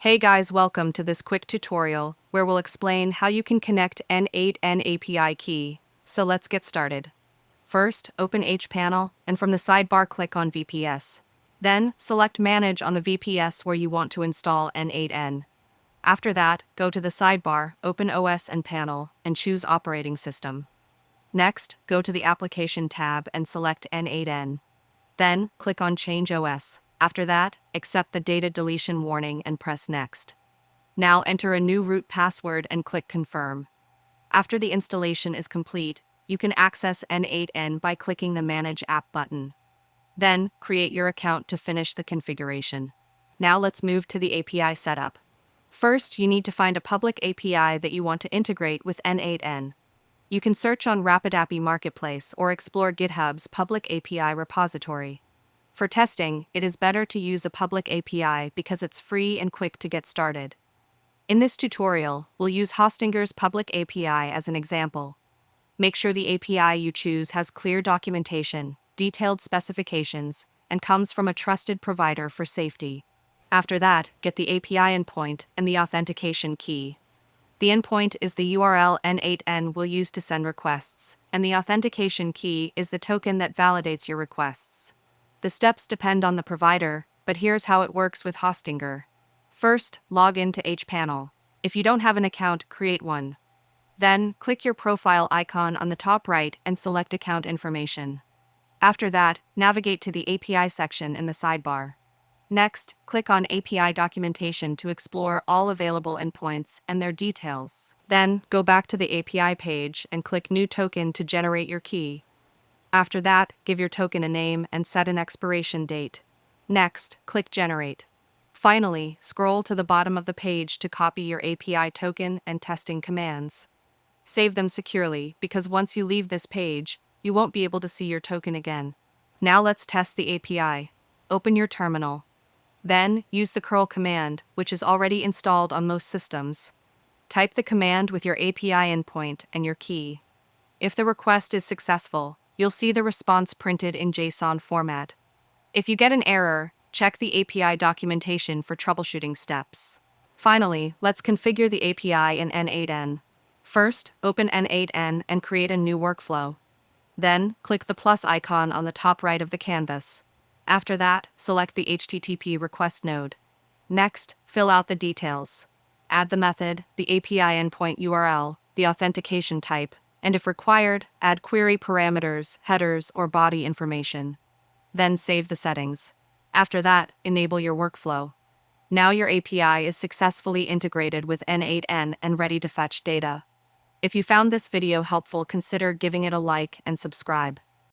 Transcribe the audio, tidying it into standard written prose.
Hey guys, welcome to this quick tutorial where we'll explain how you can connect N8n API key. So let's get started. First, open hPanel and from the sidebar click on VPS. Then, select Manage on the VPS where you want to install N8n. After that, go to the sidebar, open OS and panel, and choose Operating System. Next, go to the Application tab and select N8n. Then, click on Change OS. After that, accept the data deletion warning and press Next. Now enter a new root password and click Confirm. After the installation is complete, you can access N8n by clicking the Manage App button. Then, create your account to finish the configuration. Now let's move to the API setup. First, you need to find a public API that you want to integrate with N8n. You can search on RapidAPI Marketplace or explore GitHub's public API repository. For testing, it is better to use a public API because it's free and quick to get started. In this tutorial, we'll use Hostinger's public API as an example. Make sure the API you choose has clear documentation, detailed specifications, and comes from a trusted provider for safety. After that, get the API endpoint and the authentication key. The endpoint is the URL N8n will use to send requests, and the authentication key is the token that validates your requests. The steps depend on the provider, but here's how it works with Hostinger. First, log into hPanel. If you don't have an account, create one. Then, click your profile icon on the top right and select Account Information. After that, navigate to the API section in the sidebar. Next, click on API Documentation to explore all available endpoints and their details. Then, go back to the API page and click New Token to generate your key. After that, give your token a name and set an expiration date. Next, click Generate. Finally, scroll to the bottom of the page to copy your API token and testing commands. Save them securely because once you leave this page, you won't be able to see your token again. Now let's test the API. Open your terminal. Then, use the curl command, which is already installed on most systems. Type the command with your API endpoint and your key. If the request is successful, you'll see the response printed in JSON format. If you get an error, check the API documentation for troubleshooting steps. Finally, let's configure the API in N8n. First, open N8n and create a new workflow. Then, click the plus icon on the top right of the canvas. After that, select the HTTP request node. Next, fill out the details. Add the method, the API endpoint URL, the authentication type, and if required, add query parameters, headers, or body information. Then save the settings. After that, enable your workflow. Now your API is successfully integrated with N8n and ready to fetch data. If you found this video helpful, consider giving it a like and subscribe.